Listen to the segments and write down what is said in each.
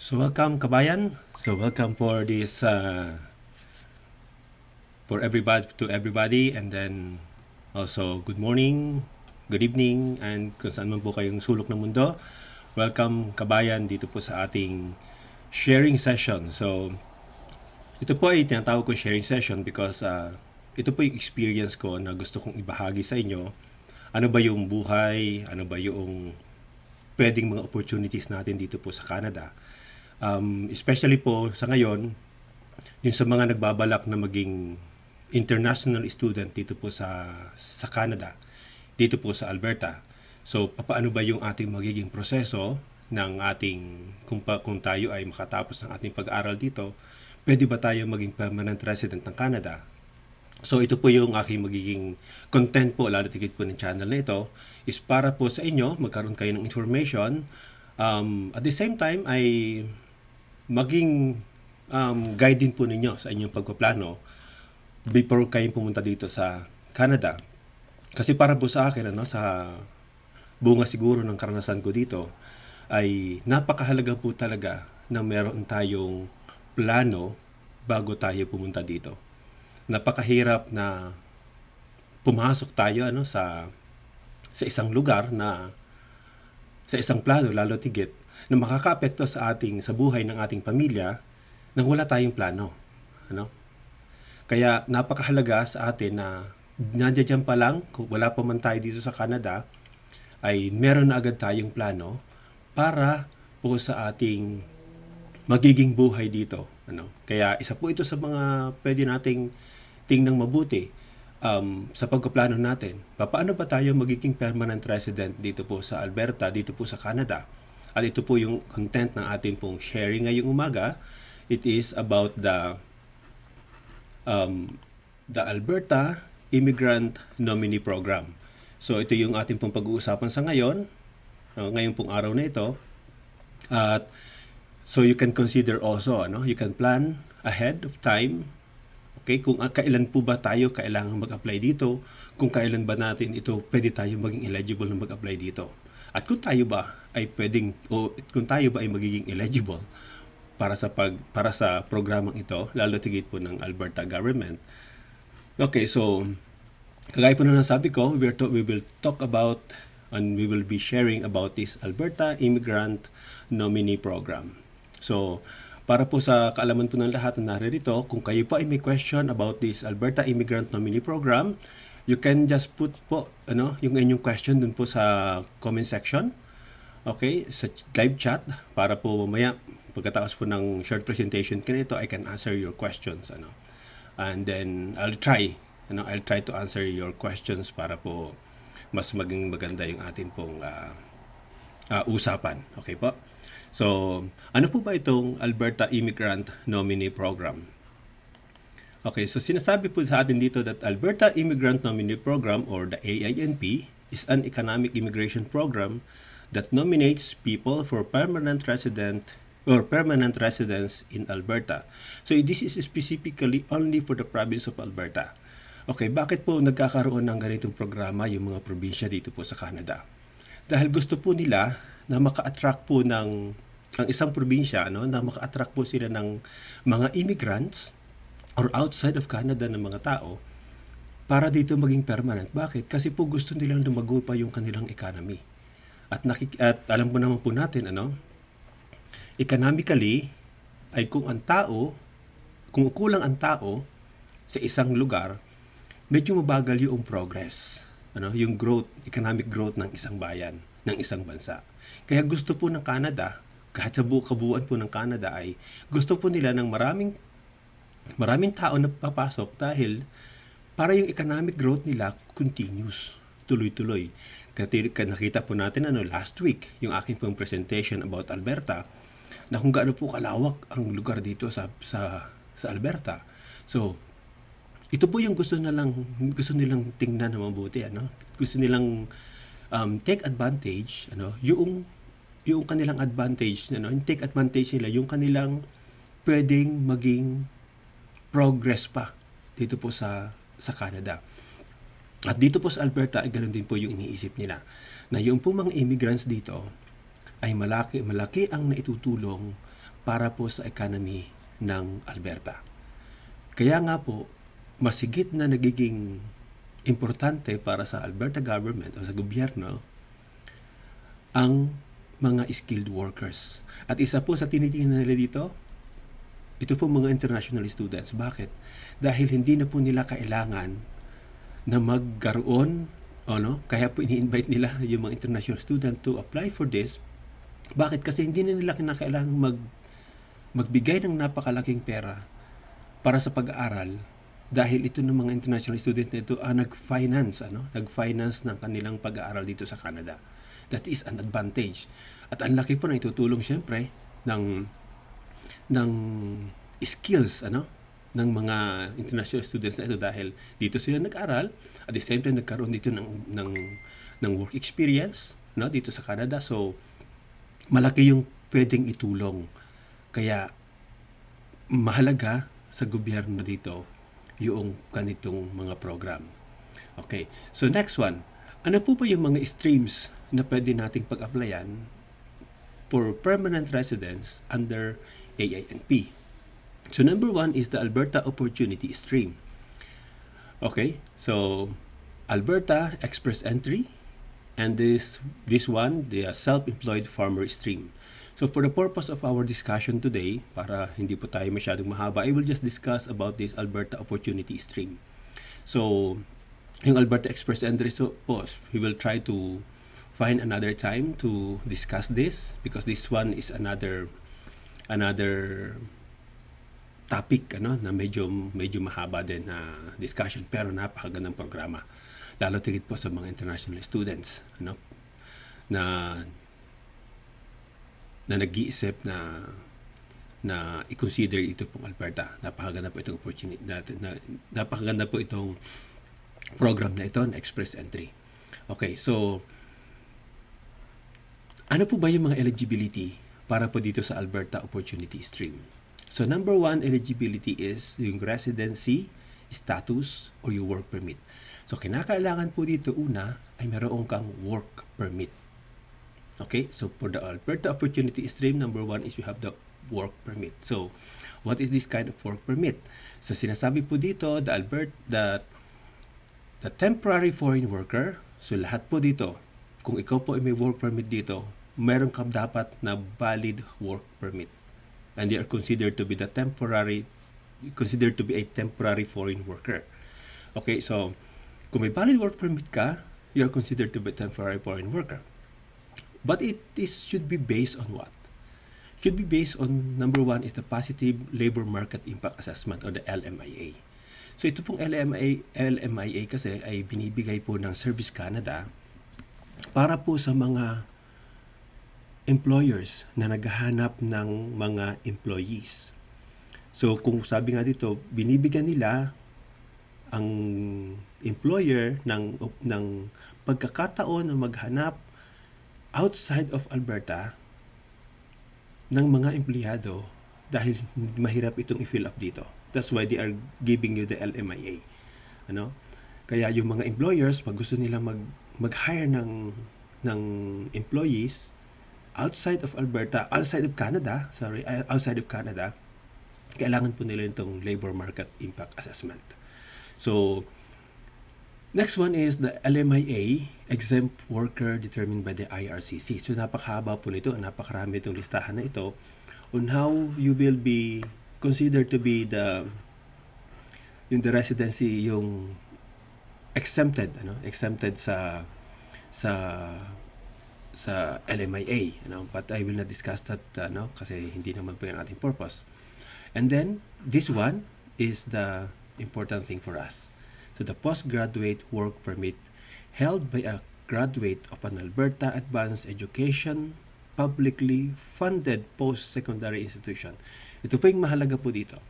So welcome kabayan. So welcome for this for everybody and then also good morning, good evening and kung saan man po kayong sulok ng mundo. Welcome kabayan dito po sa ating sharing session. So ito po ay tinatawag ko sharing session because ito po yung experience ko na gusto kong ibahagi sa inyo. Ano ba yung buhay, ano ba yung pwedeng mga opportunities natin dito po sa Canada. Especially po sa ngayon, yung sa mga nagbabalak na maging international student dito po sa Canada, dito po sa Alberta. So, paano ba yung ating magiging proseso ng ating, kung tayo ay makatapos ng ating pag-aaral dito, pwede ba tayo maging permanent resident ng Canada? So, ito po yung aking magiging content po, lalo tigit po ng channel na ito, is para po sa inyo, magkaroon kayo ng information. At the same time, ay maging guide din po ninyo sa inyong pagpaplano before kayo pumunta dito sa Canada. Kasi para po sa akin, sa bunga siguro ng karanasan ko dito, ay napakahalaga po talaga na meron tayong plano bago tayo pumunta dito. Napakahirap na pumasok tayo sa isang lugar na sa isang plano, lalo tigit na makakaapekto sa buhay ng ating pamilya nang wala tayong plano. Kaya napakahalaga sa atin na nandiyan pa lang, kung wala pa man tayo dito sa Canada, ay meron na agad tayong plano para po sa ating magiging buhay dito. Kaya isa po ito sa mga pwede nating tingnan mabuti sa pagpaplano natin. Paano ba tayo magiging permanent resident dito po sa Alberta, dito po sa Canada? At ito po yung content ng ating pong sharing ngayong umaga. It is about the Alberta Immigrant Nominee Program. So ito yung ating pong pag-uusapan sa ngayon, ngayong pong araw na ito. At so you can consider also, you can plan ahead of time. Okay, kung kailan po ba tayo kailangan mag-apply dito, kung kailan ba natin ito pwede tayo maging eligible na mag-apply dito. At kung tayo ba ay kung tayo ba ay magiging eligible para sa programang ito, lalo tigit po ng Alberta government. Okay, so kagaya po na nasabi ko, we will talk about and we will be sharing about this Alberta Immigrant Nominee Program. So, para po sa kaalaman po ng lahat na naririto, kung kayo po ay may question about this Alberta Immigrant Nominee Program, you can just put po yung inyong question dun po sa comment section. Okay, sa live chat para po mamaya pagkatapos po ng short presentation kanito, I can answer your questions and then I'll try to answer your questions para po mas maging maganda yung atin pong usapan. Okay po? So, ano po ba itong Alberta Immigrant Nominee Program? Okay, so sinasabi po sa atin dito that Alberta Immigrant Nominee Program or the AINP is an economic immigration program that nominates people for permanent residence in Alberta. So this is specifically only for the province of Alberta. Okay, bakit po nagkakaroon ng ganitong programa yung mga probinsya dito po sa Canada? Dahil gusto po nila na maka-attract po ang isang probinsya, na maka-attract po sila ng mga immigrants or outside of Canada ng mga tao para dito maging permanent. Bakit? Kasi po gusto nilang lumago pa yung kanilang economy. At alam po naman po natin, economically, ay kung kulang ang tao sa isang lugar, medyo mabagal yung progress, yung growth, economic growth ng isang bayan, ng isang bansa. Kaya gusto po ng Canada, kahit sa kabuuan po ng Canada ay gusto po nila ng maraming tao na papasok dahil para yung economic growth nila continuous, tuloy-tuloy. Nakita po natin last week yung aking pong presentation about Alberta na kung gaano po kalawak ang lugar dito sa Alberta. So, ito po yung gusto nilang tingnan na mabuti, Gusto nilang take advantage, yung kanilang advantage, take advantage nila yung kanilang pwedeng maging progress pa dito po sa Canada. At dito po sa Alberta ay ganoon din po yung iniisip nila na yung po mga immigrants dito ay malaki ang naitutulong para po sa economy ng Alberta. Kaya nga po, mas higit na nagiging importante para sa Alberta government o sa gobyerno ang mga skilled workers. At isa po sa tinitingnan nila dito, ito po mga international students. Bakit? Dahil hindi na po nila kailangan na magkaroon, kaya po ini-invite nila yung mga international student to apply for this. Bakit? Kasi hindi na nila kinakailangan magbigay ng napakalaking pera para sa pag-aaral dahil ito ng mga international student na ito nag-finance ng kanilang pag-aaral dito sa Canada. That is an advantage. At ang laki po na itutulong siyempre ng skills ng mga international students na ito dahil dito sila nag-aral at the same time nagkaroon dito ng work experience dito sa Canada. So malaki yung pwedeng itulong. Kaya mahalaga sa gobyerno dito yung ganitong mga program. Okay, so next one. Ano po ba yung mga streams na pwede nating pag-applyan for permanent residents under AINP? So number one is the Alberta Opportunity Stream. Okay, so Alberta Express Entry and this one, the Self-Employed Farmer Stream. So for the purpose of our discussion today, para hindi po tayo masyadong mahaba, I will just discuss about this Alberta Opportunity Stream. So yung Alberta Express Entry, so we will try to find another time to discuss this because this one is another topic na medyo mahaba din na discussion pero napakagandang programa lalo tigit po sa mga international students na nag-iisip na i-consider ito pong Alberta. Napakaganda po itong opportunity napakaganda po itong program na ito na Express Entry. Okay, so ano po ba yung mga eligibility para po dito sa Alberta Opportunity Stream? So number one eligibility is yung residency status or yung work permit. So kinakailangan po dito una ay meron kang work permit. Okay, so for the Alberta Opportunity Stream, number one is you have the work permit. So what is this kind of work permit? So sinasabi po dito the temporary foreign worker, so lahat po dito, kung ikaw po ay may work permit dito, meron kang dapat na valid work permit. And they are considered to be a temporary foreign worker. Okay, so kung may valid work permit ka, you are considered to be a temporary foreign worker. But should be based on what? Should be based on number one is the Positive Labor Market Impact Assessment or the LMIA. So ito pong LMIA kasi ay binibigay po ng Service Canada para po sa mga employers na naghahanap ng mga employees. So kung sabi nga dito, binibigyan nila ang employer ng pagkakataon na maghanap outside of Alberta ng mga empleyado dahil mahirap itong i-fill up dito. That's why they are giving you the LMIA. Kaya yung mga employers, pag gusto nila mag-hire ng employees outside of Canada, kailangan po nila itong labor market impact assessment. So next one is the LMIA, exempt worker determined by the IRCC. So napakahaba po nito, napakarami itong listahan na ito on how you will be considered to be the residency, yung exempted sa LMIA, but I will not discuss that kasi hindi naman po yung ating purpose. And then this one is the important thing for us. So the postgraduate work permit held by a graduate of an Alberta Advanced Education publicly funded post-secondary institution. Ito po yung mahalaga po dito.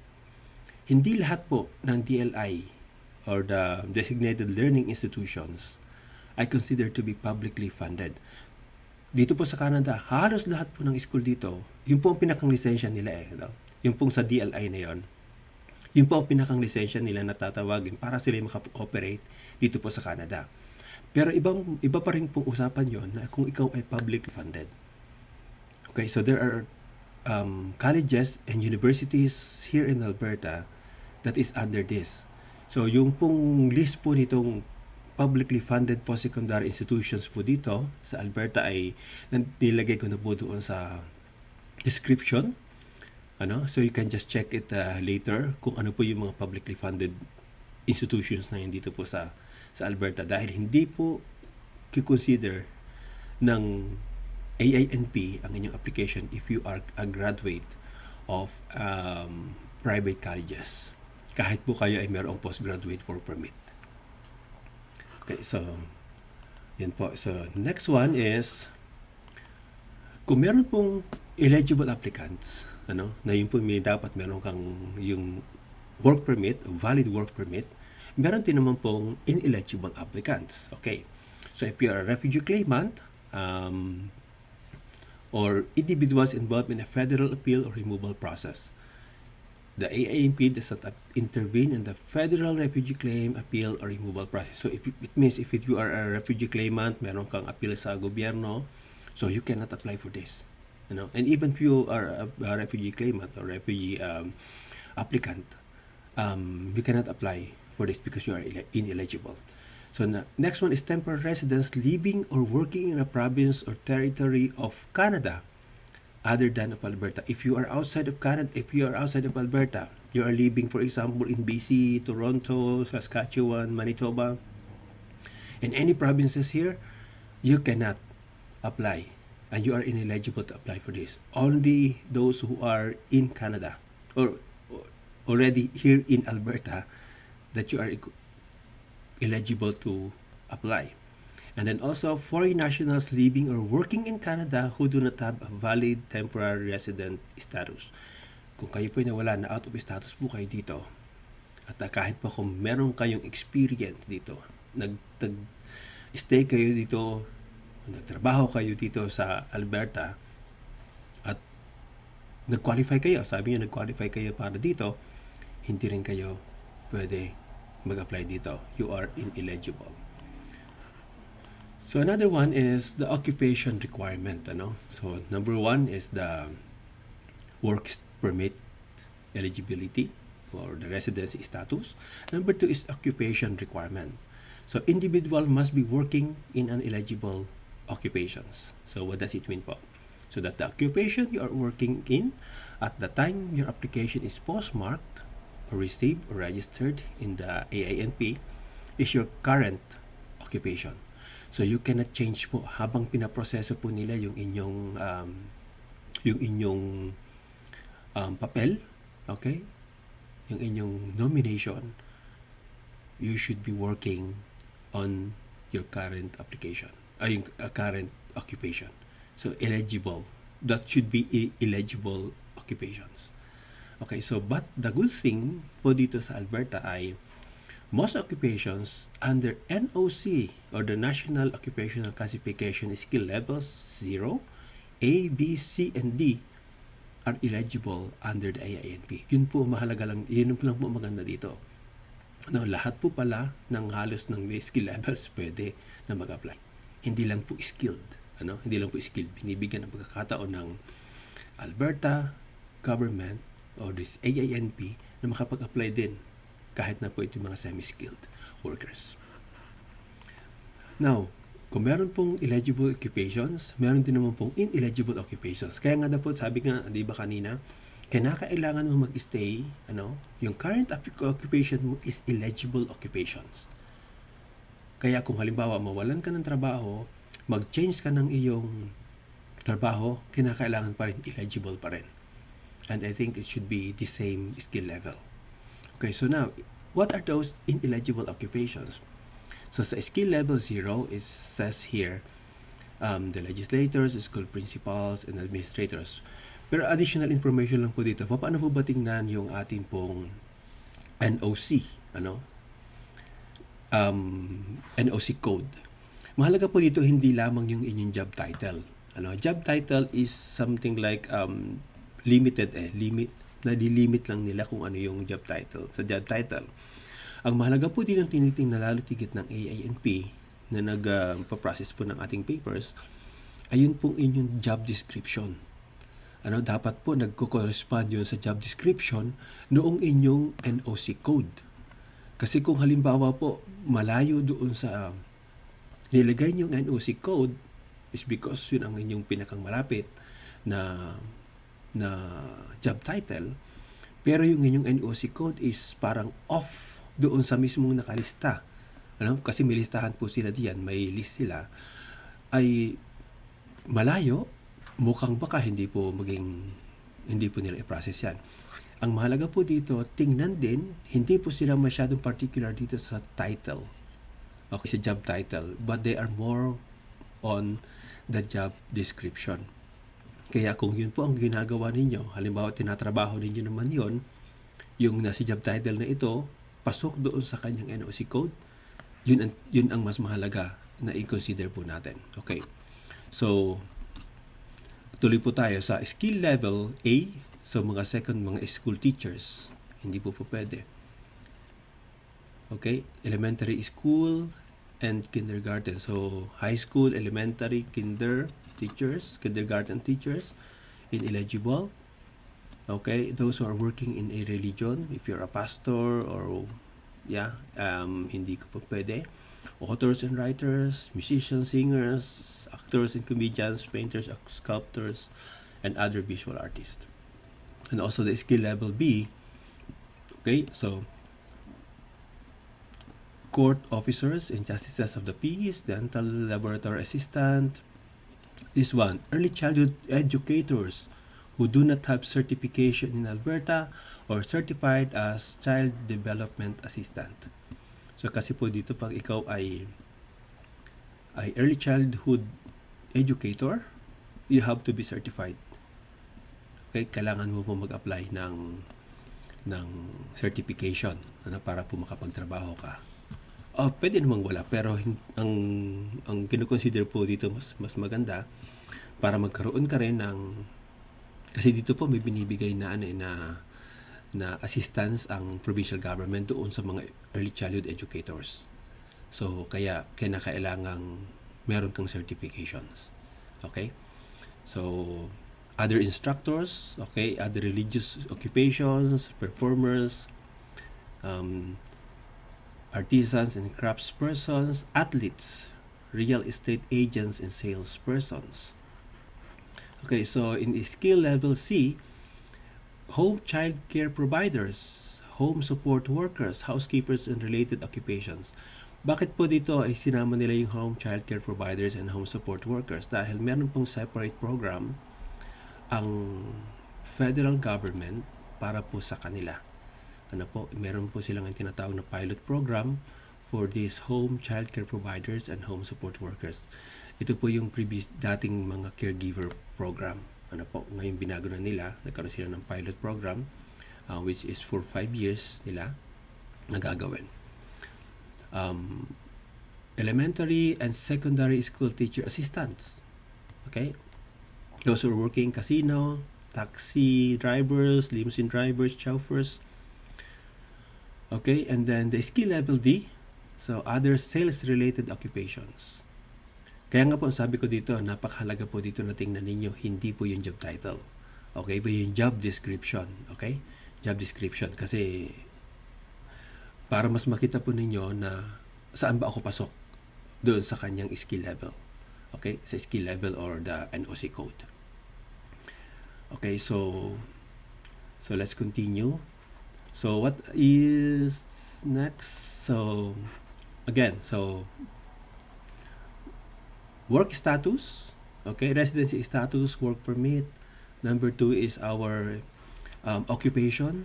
Hindi lahat po ng DLI or the designated learning institutions ay considered to be publicly funded. Dito po sa Canada, halos lahat po ng school dito, yung po ang pinakang lisensya nila yung pong sa DLI na yon, yung po ang pinakang lisensya nila na tatawagin para sila makapag-operate dito po sa Canada. Pero iba pa rin pong usapan yon na kung ikaw ay publicly funded. Okay, so there are colleges and universities here in Alberta that is under this. So yung pong list po nitong publicly funded post-secondary institutions po dito sa Alberta ay nilagay ko na po doon sa description. So you can just check it later kung ano po yung mga publicly funded institutions na yun dito po sa Alberta, dahil hindi po i-consider ng AINP ang inyong application if you are a graduate of private colleges, kahit po kayo ay mayroong postgraduate work permit. Okay, so yan po. So next one is, kung meron pong eligible applicants, na yun po dapat meron kang yung work permit, valid work permit, meron din naman pong ineligible applicants. Okay, so if you are a refugee claimant, or individuals involved in a federal appeal or removal process, the AINP does not intervene in the federal refugee claim, appeal, or removal process. So it means if you are a refugee claimant, meron kang appeal sa gobyerno, so you cannot apply for this. And even if you are a refugee claimant or refugee applicant, you cannot apply for this because you are ineligible. So next one is temporary residents living or working in a province or territory of Canada other than of Alberta. If you are outside of Canada, if you are outside of Alberta, you are living, for example, in BC, Toronto, Saskatchewan, Manitoba, and any provinces here, you cannot apply, and you are ineligible to apply for this. Only those who are in Canada or already here in Alberta that you are eligible to apply. And then also foreign nationals living or working in Canada who do not have a valid temporary resident status. Kung kayo po nawala na out of status po kayo dito, at kahit pa kung meron kayong experience dito, nag-stay kayo dito, nagtrabaho kayo dito sa Alberta, at nag-qualify kayo, sabi nyo nag-qualify kayo para dito, hindi rin kayo pwede mag-apply dito. You are ineligible. So another one is the occupation requirement. So number one is the work permit eligibility or the residency status. Number two is occupation requirement. So individual must be working in an eligible occupations. So what does it mean po? So that the occupation you are working in at the time your application is postmarked or received or registered in the AINP is your current occupation. So you cannot change po habang pinaproseso po nila yung inyong papel, okay? Yung inyong nomination, you should be working on your current application, yung current occupation. So eligible, that should be eligible occupations. Okay, so but the good thing po dito sa Alberta ay most occupations under NOC or the National Occupational Classification Skill Levels 0, A, B, C, and D are eligible under the AINP. Yun po mahalaga lang, yun lang po maganda dito. Lahat po pala ng halos ng skill levels pwede na mag-apply. Hindi lang po skilled. Hindi lang po skilled. Binibigyan ng pagkakataon ng Alberta government or this AINP na makapag-apply din kahit na po ito mga semi-skilled workers. Now, kung meron pong eligible occupations, meron din naman pong ineligible occupations. Kaya nga na po, sabi nga, di ba kanina, kailangan mo mag-stay, yung current occupation mo is eligible occupations. Kaya kung halimbawa mawalan ka ng trabaho, mag-change ka ng iyong trabaho, kinakailangan pa rin eligible pa rin. And I think it should be the same skill level. Okay, so now, what are those ineligible occupations? So sa skill level 0, it says here, the legislators, school principals, and administrators. Pero additional information lang po dito. Paano po ba tingnan yung ating pong NOC? NOC code. Mahalaga po dito hindi lamang yung inyong job title. Job title is something like nadilimit lang nila kung ano yung job title. Sa job title, ang mahalaga po din ang tinitingnan lalo tigit ng AINP na nagpa-process po ng ating papers, ayun pong inyong job description. dapat po nagko-correspond yun sa job description noong inyong NOC code. Kasi kung halimbawa po malayo doon sa nilagay niyong NOC code is because yun ang inyong pinakang malapit na job title, pero yung inyong NOC code is parang off doon sa mismong nakalista. Kasi may listahan po sila diyan, may list sila, ay malayo, mukhang baka hindi po nila i-process yan. Ang mahalaga po dito, tingnan din, hindi po sila masyadong particular dito sa title. Okay, sa job title, but they are more on the job description. Kaya kung yun po ang ginagawa ninyo, halimbawa tinatrabaho ninyo naman yun, yung nasa job title na ito, pasok doon sa kanyang NOC code, yun ang mas mahalaga na i-consider po natin. Okay, so tuloy po tayo sa skill level A. So mga school teachers, hindi po pwede. Okay, elementary school and kindergarten. So high school, elementary, kindergarten teachers ineligible. Okay, those who are working in a religion, if you're a pastor or hindi ko po pwede. Authors and writers, musicians, singers, actors and comedians, painters, sculptors, and other visual artists. And also the skill level B. Okay, so court officers and justices of the peace, dental laboratory assistant. This one, early childhood educators who do not have certification in Alberta or certified as child development assistant. So kasi po dito pag ikaw ay early childhood educator, you have to be certified. Okay, kailangan mo po mag-apply ng certification para po makapagtrabaho ka. Pwede namang wala, pero ang kino-consider po dito mas maganda para magkaroon ka rin ng, kasi dito po may binibigay na assistance ang provincial government doon sa mga early childhood educators. So kaya kailangang meron kang certifications. Okay? So other instructors, okay, other religious occupations, performers, artisans and craftspersons, athletes, real estate agents and salespersons. Okay, so in skill level C, home child care providers, home support workers, housekeepers, and related occupations. Bakit po dito ay sinama nila yung home child care providers and home support workers? Dahil meron pong separate program ang federal government para po sa kanila. Meron po silang tinatawag na pilot program for these home child care providers and home support workers. Ito po yung dating mga caregiver program. Ngayon binago na nila, nagkaroon sila ng pilot program which is for 5 years nila nagagawin. Elementary and secondary school teacher assistants. Okay? Those who are working casino, taxi drivers, limousine drivers, chauffeurs. Okay, and then the skill level D, so other sales-related occupations. Kaya nga po, sabi ko dito, napakahalaga po dito na tingnan ninyo, hindi po yung job title. Okay, but yung job description. Okay, job description. Kasi, para mas makita po ninyo na saan ba ako pasok doon sa kanyang skill level. Okay, sa skill level or the NOC code. Okay, so let's continue. So what is next? So again, work status, okay, residency status, work permit. Number 2 is our occupation,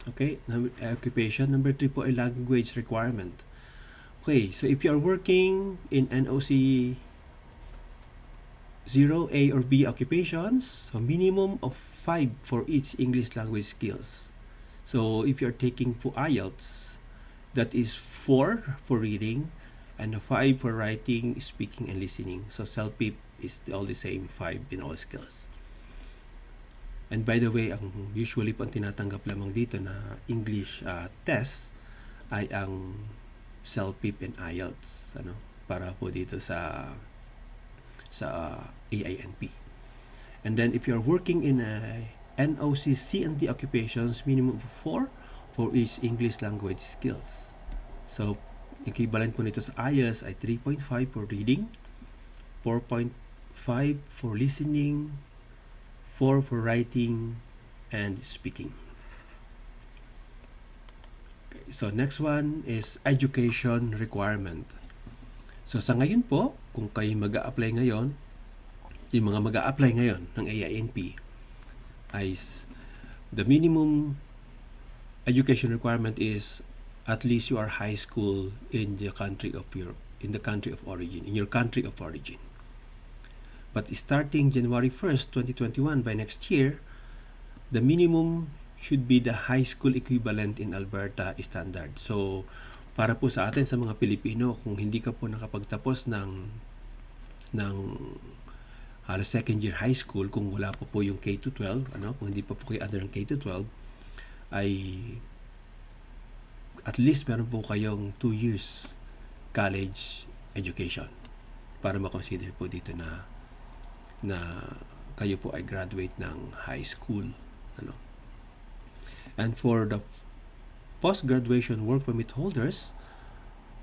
okay, occupation. Number 3 po ay language requirement. Okay, so if you are working in NOC 0, A or B occupations, so minimum of 5 for each English language skills. So if you're taking po IELTS, that is 4 for reading and 5 for writing, speaking, and listening. So CELPIP is all the same, 5 in all skills. And by the way, ang usually po ang tinatanggap lamang dito na English test ay ang CELPIP and IELTS, para po dito sa AINP. And then if you're working in a NOC C&D occupations, minimum of 4 for each English language skills. So, equivalent po nito sa IELTS ay 3.5 for reading, 4.5 for listening, 4 for writing, and speaking. Okay, so next one is education requirement. So sa ngayon po, kung kayo mag-a-apply ngayon, yung mga mag-a-apply ngayon ng AINP ay the minimum education requirement is at least you are high school in the country of origin, in your country of origin. But starting January 1st, 2021, by next year, the minimum should be the high school equivalent in Alberta standard. So, para po sa atin sa mga Pilipino, kung hindi ka po nakapagtapos ng halos second year high school, kung wala pa po yung K-12, kung hindi pa po kayo under ng K-12, ay at least meron po kayong 2 years college education para ma-consider po dito na kayo po ay graduate ng high school. And for the post-graduation work permit holders,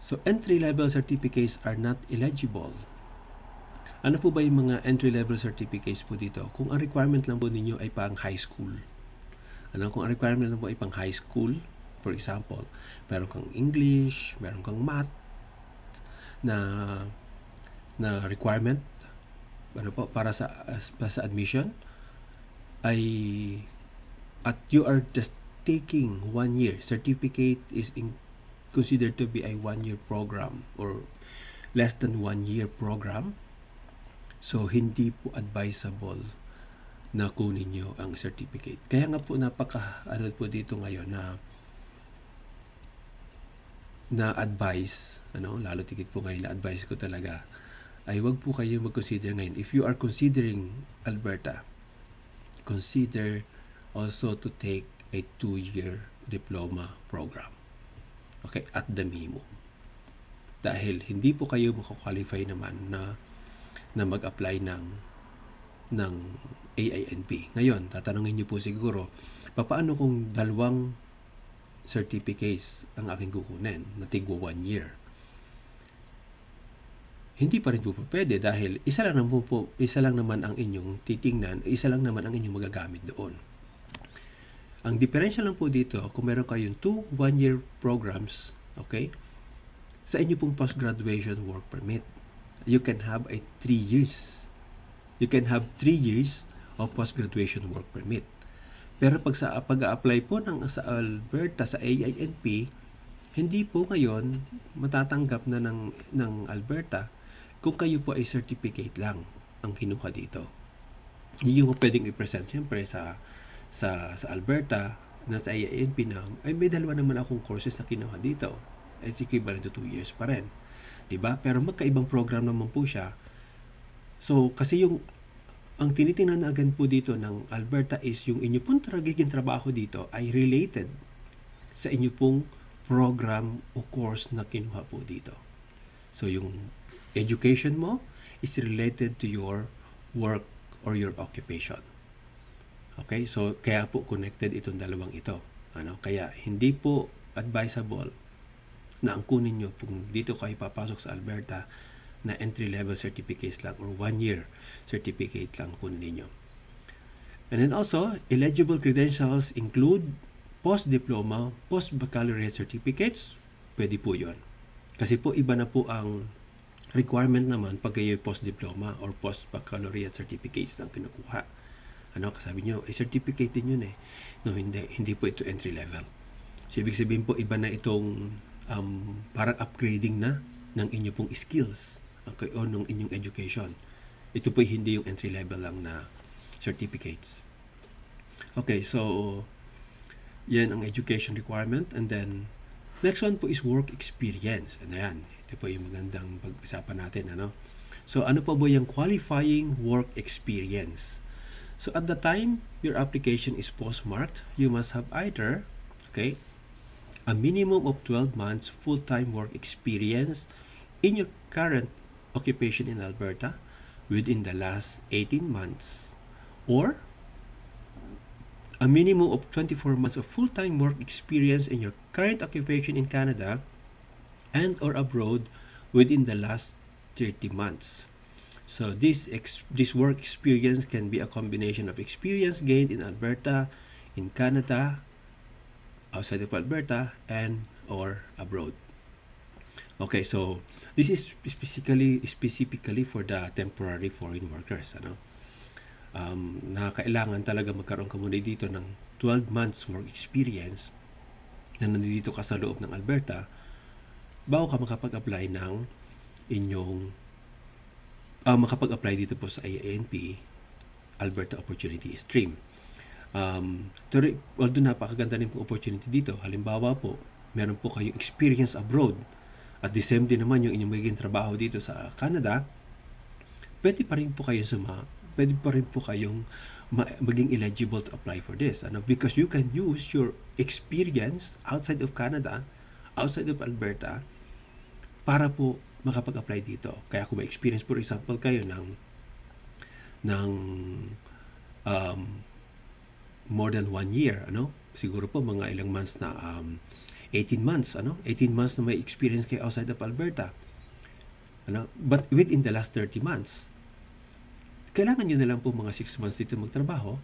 so entry-level certificates are not eligible. Ano po ba yung mga entry-level certificates po dito? Kung ang requirement lang po ninyo ay pang high school. Kung ang requirement lang po ay pang high school, for example, meron kang English, meron kang math na requirement para sa admission, ay at you are just taking 1 year. Certificate is considered to be a 1-year program or less than 1 year program. So, hindi po advisable na kunin nyo ang certificate. Kaya nga po po dito ngayon na advice, lalo tigit po ngayon na advice ko talaga, ay wag po kayo mag-consider ngayon. If you are considering Alberta, consider also to take a 2-year diploma program. Okay, at the minimum. Dahil hindi po kayo makakwalify naman na mag-apply ng AINP. Ngayon, tatanungin niyo po siguro, paano kung 2 certificates ang aking kukunin na tigwa 1 year? Hindi pa rin po pwede dahil isa lang naman ang inyong titingnan, isa lang naman ang inyong magagamit doon. Ang differential lang po dito, kung meron kayong 2 1-year programs, okay, sa inyo pong post-graduation work permit, you can have a 3 years. You can have 3 years of post-graduation work permit. Pero pag-a-apply po sa Alberta, sa AINP, hindi po ngayon matatanggap na ng Alberta kung kayo po ay certificate lang ang kinuha dito. Hindi mo pwedeng i-present siyempre sa Alberta na sa AINP na ay may 2 naman akong courses na kinuha dito. It's equivalent to 2 years pa rin. Diba? Pero magkaibang program naman po siya. So, kasi ang tinitingnan na agad po dito ng Alberta is yung inyo pong nagiging trabaho dito ay related sa inyo pong program o course na kinuha po dito. So, yung education mo is related to your work or your occupation. Okay? So, kaya po connected itong dalawang ito. Kaya hindi po advisable na ang kunin nyo kung dito kayo papasok sa Alberta na entry-level certificates lang or 1-year certificate lang kunin ninyo. And then also, eligible credentials include post-diploma, post-baccalaureate certificates. Pwede po yun. Kasi po iba na po ang requirement naman pag kayo post-diploma or post-baccalaureate certificates lang kinukuha. Kasabi nyo, certificate din yun eh. No, hindi po ito entry-level. So, ibig sabihin po, iba na itong parang upgrading na ng inyo pong skills, okay, o ng inyong education. Ito po hindi yung entry level lang na certificates. Okay, so yan ang education requirement. And then next one po is work experience. And ayan, ito po yung magandang pag-usapan natin. So ano po ba yung qualifying work experience? So at the time your application is postmarked, you must have either, okay, a minimum of 12 months full-time work experience in your current occupation in Alberta within the last 18 months, or a minimum of 24 months of full-time work experience in your current occupation in Canada and or abroad within the last 30 months. So this work experience can be a combination of experience gained in Alberta, in Canada, outside of Alberta, and or abroad. Okay, so this is specifically for the temporary foreign workers, ano? Na kailangan talaga magkaroon ka muna dito ng 12 months work experience na nandito ka sa loob ng Alberta bago ka makapag-apply ng inyong makapag-apply dito po sa AINP Alberta Opportunity Stream. Although napakaganda rin po opportunity dito, halimbawa po, meron po kayong experience abroad at the same din naman yung inyong magiging trabaho dito sa Canada, pwede pa rin po kayong maging eligible to apply for this. Because you can use your experience outside of Canada, outside of Alberta, para po makapag-apply dito. Kaya kung may experience, for example, kayo ng more than 1 year, siguro po mga ilang months na 18 months, 18 months na may experience kayo outside of Alberta. But within the last 30 months, kailangan nyo na lang po mga 6 months dito magtrabaho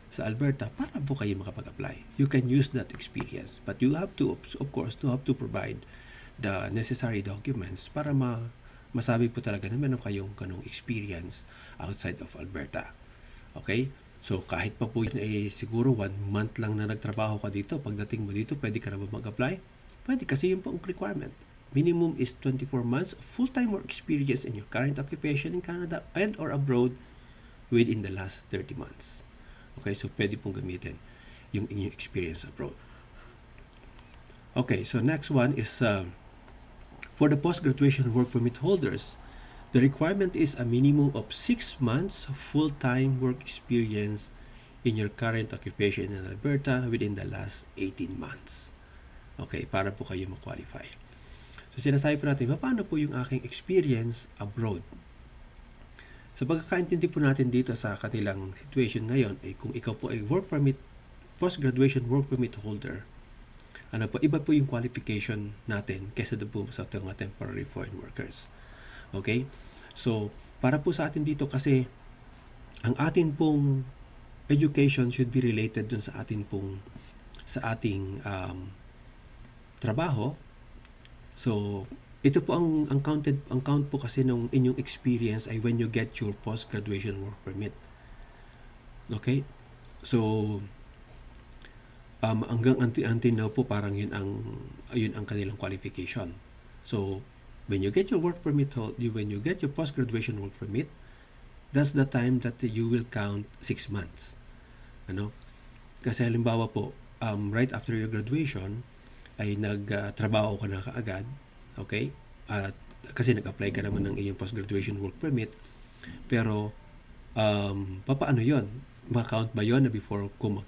sa Alberta para po kayo makapag-apply. You can use that experience, but you have to, of course, to provide the necessary documents para masabi po talaga na meron kayong kanong experience outside of Alberta. Okay? So, kahit pa po yun siguro 1 month lang na nagtrabaho ka dito, pagdating mo dito, pwede ka na ba mag-apply? Pwede, kasi yun po ang requirement. Minimum is 24 months of full-time work experience in your current occupation in Canada and or abroad within the last 30 months. Okay, so pwede pong gamitin yung inyong experience abroad. Okay, so next one is for the post-graduation work permit holders, the requirement is a minimum of 6 months of full-time work experience in your current occupation in Alberta within the last 18 months. Okay, para po kayo ma-qualify. So sinasabi po natin, paano po yung aking experience abroad? Sa pagkakaintindi po natin dito sa kanilang situation ngayon, ay kung ikaw po ay work permit, post-graduation work permit holder, iba po yung qualification natin kaysa doon po sa mga temporary foreign workers. Okay? So, para po sa atin dito kasi, ang atin pong education should be related dun sa ating trabaho. So, ito po ang count po kasi ng inyong experience ay when you get your post-graduation work permit. Okay? So, hanggang until now po parang yun ang kanilang qualification. So, when you get your work permit, when you get your post-graduation work permit, that's the time that you will count 6 months. Kasi halimbawa po, right after your graduation, ay nagtrabaho ka na kaagad, okay? At kasi nag-apply ka naman ng iyong post-graduation work permit, pero papaano yon? Ma-count ba yon na before ko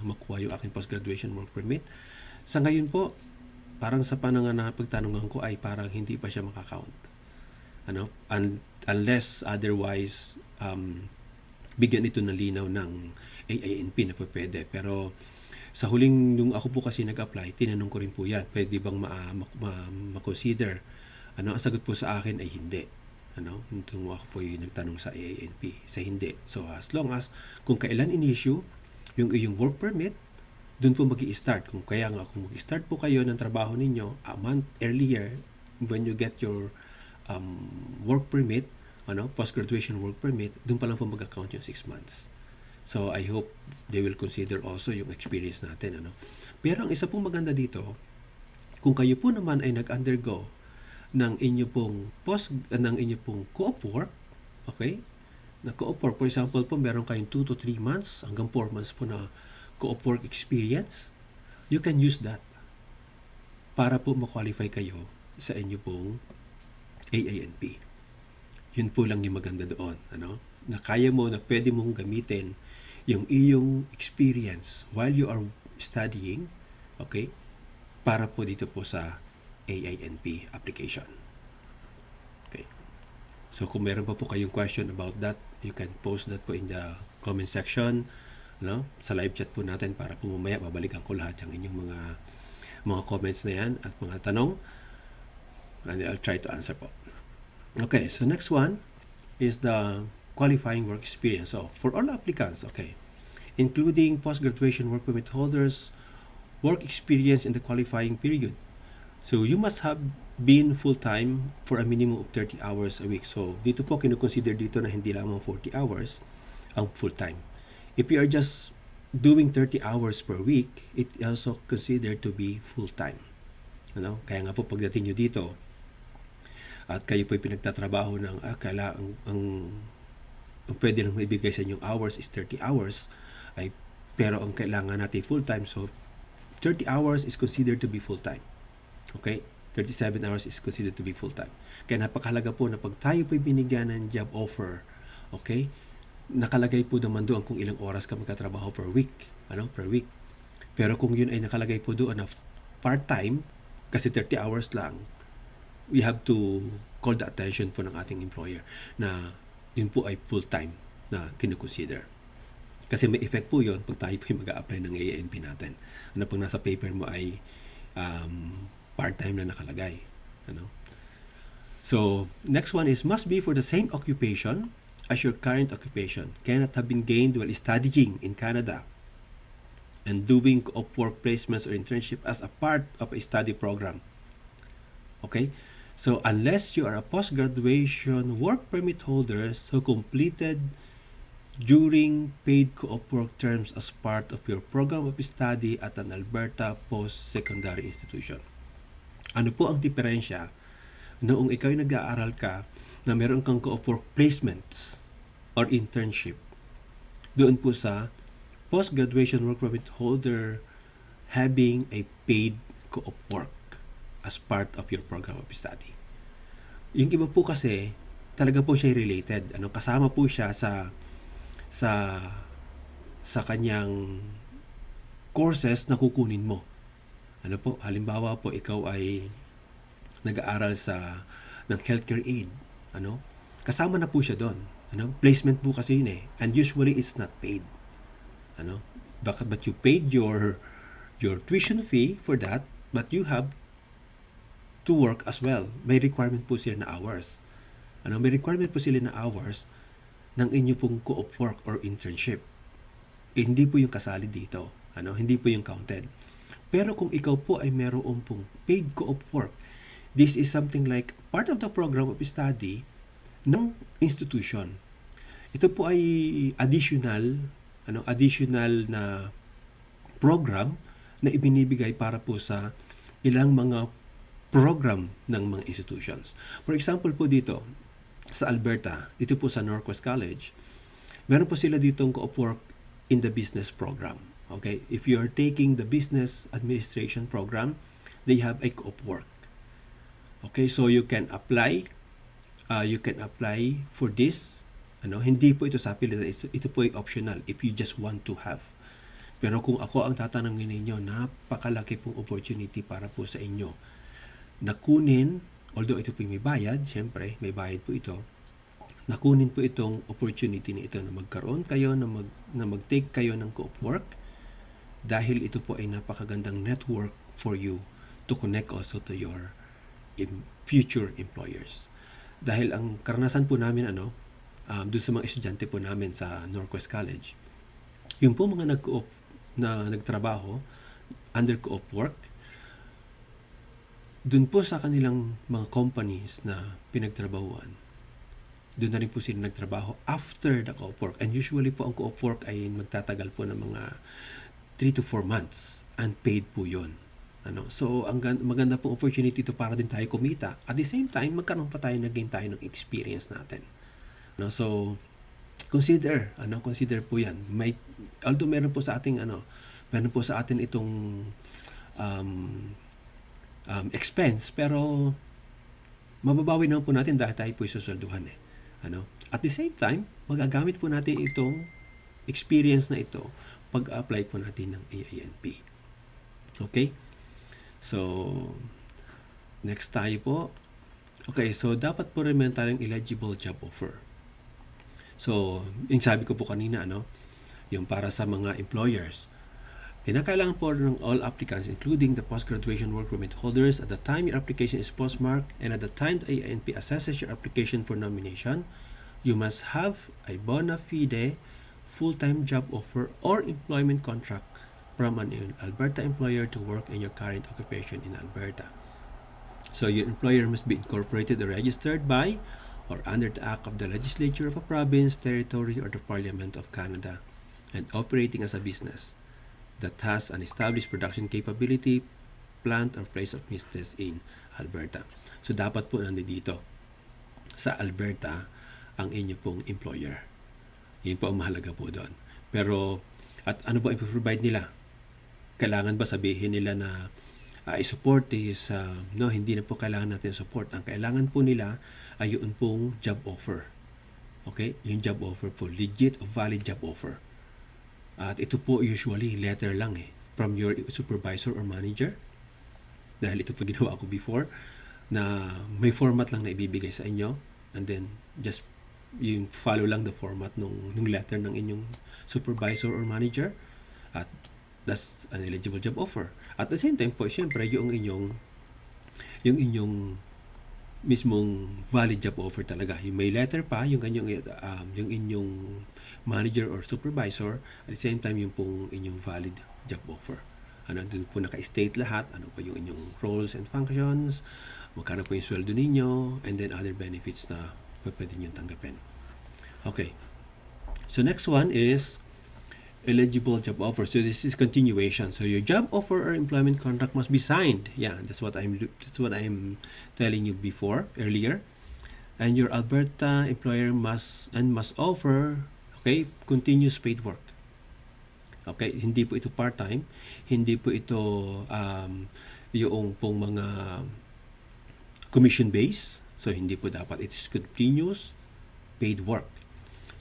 makuha yung aking post-graduation work permit? Sa ngayon po, parang sa pagtanungan ko ay parang hindi pa siya makakount. Unless otherwise bigyan ito ng linaw ng AINP na pwede. Pero sa huling nung ako po kasi nag-apply, tinanong ko rin po yan, pwede bang ma-consider? Ang sagot po sa akin ay hindi. Nung ako po yung nagtanong sa AINP, sa hindi. So as long as kung kailan in-issue yung iyong work permit, doon po mag-i-start. Kung mag-i-start po kayo ng trabaho ninyo a month earlier when you get your work permit, post-graduation work permit, doon pa lang po mag-account yung 6 months. So I hope they will consider also yung experience natin. Pero ang isa pong maganda dito, kung kayo po naman ay nag-undergo ng inyo pong co-op work, okay? Na co-op work, for example po, meron kayong 2 to 3 months hanggang 4 months po na co-op work experience, you can use that para po ma-qualify kayo sa inyo pong AINP. Yun po lang yung maganda doon, na kaya mo, na pwede mong gamitin yung iyong experience while you are studying, okay, para po dito po sa AINP application. Okay. So kung meron pa po kayong question about that, You can post that po in the comment section, no? Sa live chat po natin para po mamaya babalikan ko lahat yung inyong mga comments na yan at mga tanong, and I'll try to answer po. Okay, so next one is the qualifying work experience. So for all applicants, okay, including post-graduation work permit holders, work experience in the qualifying period. So you must have been full-time for a minimum of 30 hours a week. So dito po kinukonsider dito na hindi lamang 40 hours ang full-time. If you are just doing 30 hours per week, it also considered to be full-time. Ano? Kaya nga po pagdating nyo dito at kayo po pinagtatrabaho ng ang pwede lang maibigay sa inyong hours is 30 hours, pero ang kailangan natin full-time, so 30 hours is considered to be full-time. Okay? 37 hours is considered to be full-time. Kaya napakahalaga po na pag tayo po binigyan ng job offer, okay, nakalagay po naman doon kung ilang oras ka magkatrabaho per week. Per week. Pero kung yun ay nakalagay po doon na part-time, kasi 30 hours lang, we have to call the attention po ng ating employer na yun po ay full-time na kinukonsider. Kasi may effect po yun pag tayo po mag-a-apply ng AINP natin. Pag nasa paper mo ay part-time na nakalagay. So, next one is must be for the same occupation as your current occupation. Cannot have been gained while studying in Canada and doing of work placements or internship as a part of a study program. Okay? So, unless you are a post-graduation work permit holders who completed during paid co-op work terms as part of your program of study at an Alberta post-secondary institution. Ano po ang diferensya noong ikaw ay nag-aaral ka na meron kang co-op work placements or internship doon po sa post-graduation work permit holder having a paid co-op work as part of your program of study. Yung iba po kasi talaga po siya related. Kasama po siya sa kanyang courses na kukunin mo. Halimbawa po ikaw ay nag-aaral ng healthcare aid. Kasama na po siya doon. Placement po kasi yun eh. And usually it's not paid. But you paid your tuition fee for that, but you have to work as well. May requirement po sila na hours. May requirement po sila na hours ng inyo pong co-op work or internship. Hindi po yung kasali dito. Hindi po yung counted. Pero kung ikaw po ay meron pong paid co-op work, this is something like part of the program of study ng institution. Ito po ay additional na program na ibinibigay para po sa ilang mga program ng mga institutions. For example po dito, sa Alberta, dito po sa Northwest College, meron po sila ditong co-op work in the business program. Okay? If you are taking the business administration program, they have a co-op work. Okay, so you can apply for this. Hindi po ito sa pilitan, ito po ay optional if you just want to have. Pero kung ako ang tatanungin ninyo, napakalaki pong opportunity para po sa inyo na kunin, although ito po may bayad, siyempre may bayad po ito, nakunin po itong opportunity na ito na magkaroon kayo, na mag-take kayo ng co-op work, dahil ito po ay napakagandang network for you to connect also to your future employers. Dahil ang karanasan po namin doon sa mga estudyante po namin sa Northwest College, yung po mga nag-co-op na nagtrabaho under co-op work, doon po sa kanilang mga companies na pinagtrabahuan, doon na rin po sila nagtrabaho after the co-op work. And usually po ang co-op work ay magtatagal po ng mga 3 to 4 months. Unpaid po yun. So, ang maganda pong opportunity ito para din tayo kumita. At the same time, magkaroon pa tayo, nag-gain tayo ng experience natin. So, consider po yan. Although meron po sa ating itong expense, pero mababawi naman po natin dahil tayo po isuswelduhan eh. At the same time, magagamit po natin itong experience na ito pag-apply po natin ng AINP. Okay? So, next tayo po. Okay, so dapat po rin meron tayong eligible job offer. So, yung sabi ko po kanina, yung para sa mga employers, kinakailangan po ng all applicants, including the post-graduation work permit holders, at the time your application is postmarked and at the time the AINP assesses your application for nomination, you must have a bona fide full-time job offer or employment contract from an Alberta employer to work in your current occupation in Alberta. So your employer must be incorporated or registered by or under the act of the legislature of a province, territory, or the Parliament of Canada and operating as a business that has an established production capability, plant, or place of business in Alberta. So dapat po nandito sa Alberta ang inyo pong employer. Yun po ang mahalaga po doon. Pero, at ano ba i-provide nila? Kailangan ba sabihin nila na i-support is, no, hindi na po kailangan natin support. Ang kailangan po nila ay yun pong job offer. Okay? Yung job offer po, legit o valid job offer. At ito po usually letter lang from your supervisor or manager. Dahil ito po ginawa ko before na may format lang na ibibigay sa inyo and then just yung follow lang the format nung letter ng inyong supervisor or manager at that's an eligible job offer. At the same time po, syempre yung inyong mismong valid job offer talaga. Yung may letter pa, yung inyong manager or supervisor, at the same time yung pong inyong valid job offer. Doon po naka-state lahat, ano po yung inyong roles and functions, magkano po yung sweldo ninyo, and then other benefits na pwede nyo tanggapin. Okay. So next one is eligible job offer. So this is continuation. So your job offer or employment contract must be signed. Yeah, that's what I'm telling you earlier. And your Alberta employer must offer continuous paid work. Okay, hindi po ito part-time, hindi po ito yung pong mga commission base. So hindi po dapat, it is continuous paid work.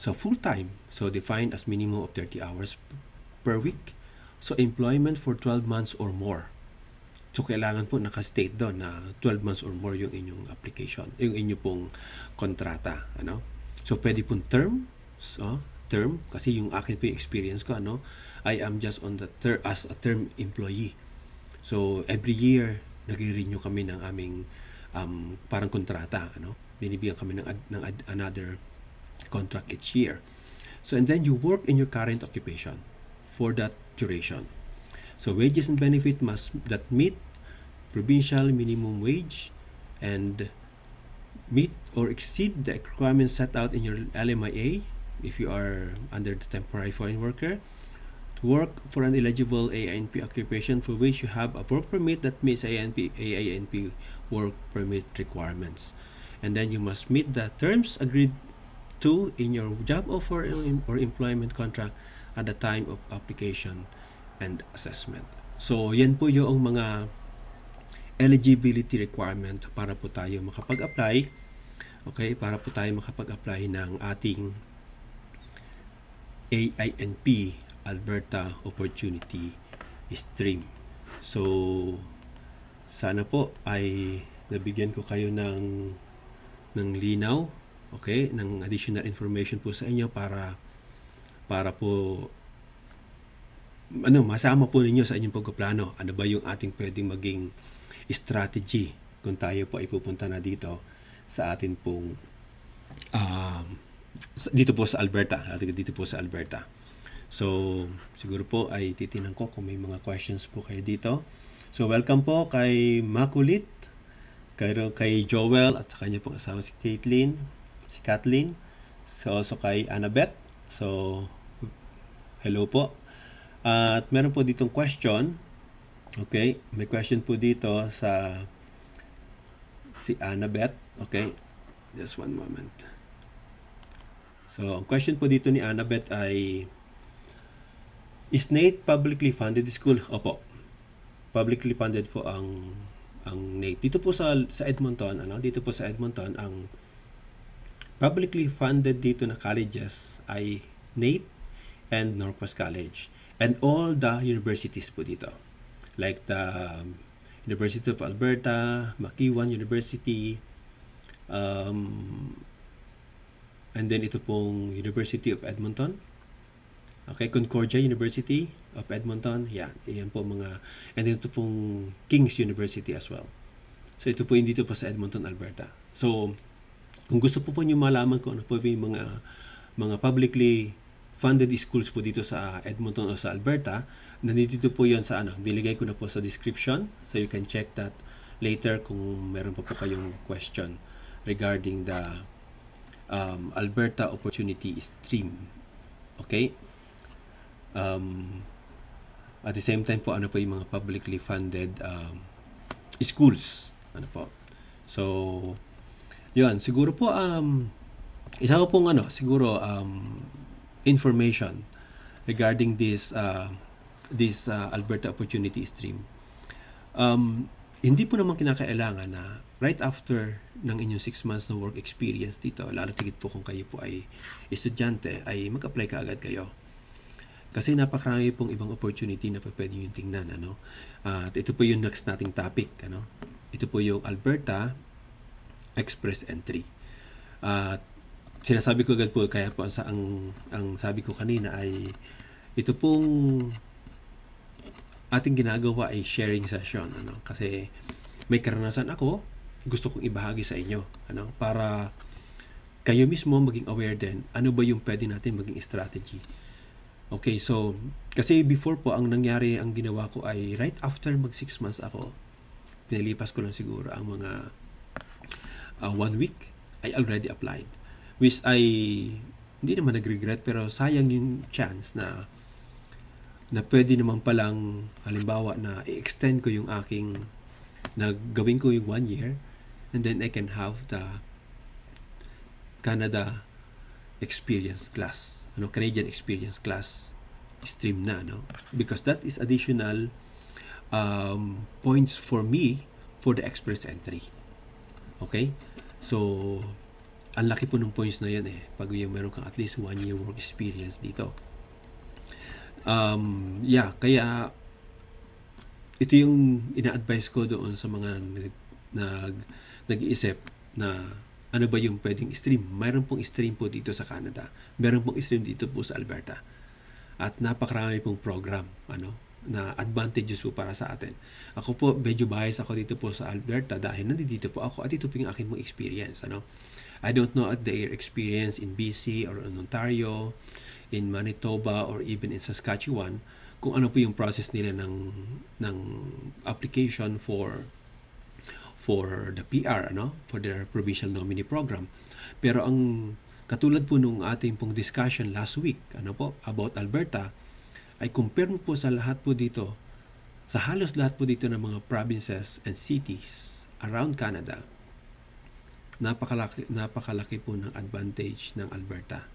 So full-time, so defined as minimum of 30 hours per week. So employment for 12 months or more. So kailangan po naka-state doon na 12 months or more yung inyong application, yung inyong pong kontrata, So pwede pong term kasi yung akin po yung experience ko, I am just on the as a term employee. So every year nagre-renew kami ng aming parang kontrata, binibigyan kami ng another contract each year. So and then you work in your current occupation for that duration. So wages and benefit that meet provincial minimum wage and meet or exceed the requirements set out in your LMIA if you are under the temporary foreign worker, to work for an eligible AINP occupation for which you have a work permit that meets AINP work permit requirements. And then you must meet the terms agreed to in your job offer or employment contract at the time of application and assessment. So yan po yung mga eligibility requirement para po tayo makapag-apply. Okay, para po tayo makapag-apply ng ating AINP Alberta Opportunity Stream. So sana po ay nabigyan ko kayo ng linaw, okay, ng additional information po sa inyo para po masama po ninyo sa inyong pagpaplano. Ano ba yung ating pwedeng maging strategy kung tayo po ay pupunta na dito sa atin pong dito po sa Alberta. So, siguro po ay titingnan ko kung may mga questions po kayo dito. So, welcome po kay Makulit, kay Joel at sa kanya pong asawa si Kathleen. So, also kay Annabeth. So, hello po. At meron po ditong question. Okay, may question po dito sa si Annabeth. Okay, just one moment. So, ang question po dito ni Annabeth ay, is NATE publicly funded school? Opo. Publicly funded po ang NATE. Dito po sa Edmonton, dito po sa Edmonton, ang publicly funded dito na colleges ay NATE and Northwest College. And all the universities po dito. Like the University of Alberta, McEwan University, And then ito pong University of Edmonton. Okay, Concordia University of Edmonton. Yan po mga, and then ito pong King's University as well. So ito po yung dito po sa Edmonton, Alberta. So kung gusto po nyo malaman kung ano po yung mga publicly funded schools po dito sa Edmonton o sa Alberta, nandito po yon sa niligay ko na po sa description. So you can check that later kung meron pa po kayong question regarding the Alberta Opportunity Stream. Okay? At the same time po, ano po yung mga publicly funded schools. Ano po? So, yun. Siguro po, isa ko pong siguro, information regarding this Alberta Opportunity Stream. Hindi po naman kinakailangan na right after ng inyong 6 months na work experience dito, lalo tigit po kung kayo po ay estudyante, ay mag-apply ka agad kayo. Kasi napakarami pong ibang opportunity na pwede nyo tingnan. At ito po yung next nating topic. Ito po yung Alberta Express Entry. At sinasabi ko agad po, kaya po ang sabi ko kanina ay ito pong ating ginagawa ay sharing session. Kasi may karanasan ako, gusto kong ibahagi sa inyo. Para kayo mismo maging aware din, ano ba yung pwede natin maging strategy. Okay, so, kasi before po, ang nangyari, ang ginawa ko ay right after mag 6 months ako, pinalipas ko lang siguro ang mga 1 week, I already applied. Which I, hindi naman nag-regret, pero sayang yung chance na pwede naman palang, halimbawa na i-extend ko yung aking, na gawin ko yung 1 year, and then I can have the Canada experience class, Canadian experience class stream na, because that is additional points for me for the express entry. Okay, so ang laki po ng points na yan pag yung meron kang at least 1 year work experience dito. Kaya ito yung ina-advise ko doon sa mga nag-iisip na ano ba yung pwedeng stream. Mayroon pong stream po dito sa Canada. Mayroon pong stream dito po sa Alberta. At napakarami pong program na advantages po para sa atin. Ako po, medyo bias ako dito po sa Alberta dahil nandito po ako at ito po yung aking mong experience. I don't know at their experience in BC or in Ontario, in Manitoba, or even in Saskatchewan, kung ano po yung process nila ng application for the PR, for their provincial nominee program. Pero ang katulad po nung ating pong discussion last week, about Alberta, ay compare po sa lahat po dito, sa halos lahat po dito ng mga provinces and cities around Canada, napakalaki po ng advantage ng Alberta.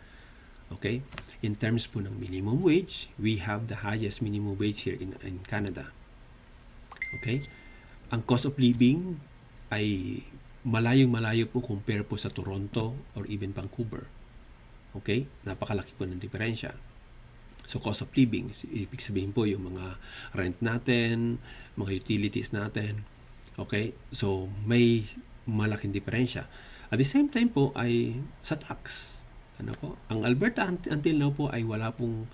Okay? In terms po ng minimum wage, we have the highest minimum wage here in Canada. Okay? Ang cost of living ay malayong-malayo po compare po sa Toronto or even Vancouver. Okay? Napakalaki po ng diferensya. So, cost of living, ibig sabihin po yung mga rent natin, mga utilities natin. Okay? So, may malaking diferensya. At the same time po ay sa tax. Ang Alberta until now po ay wala pong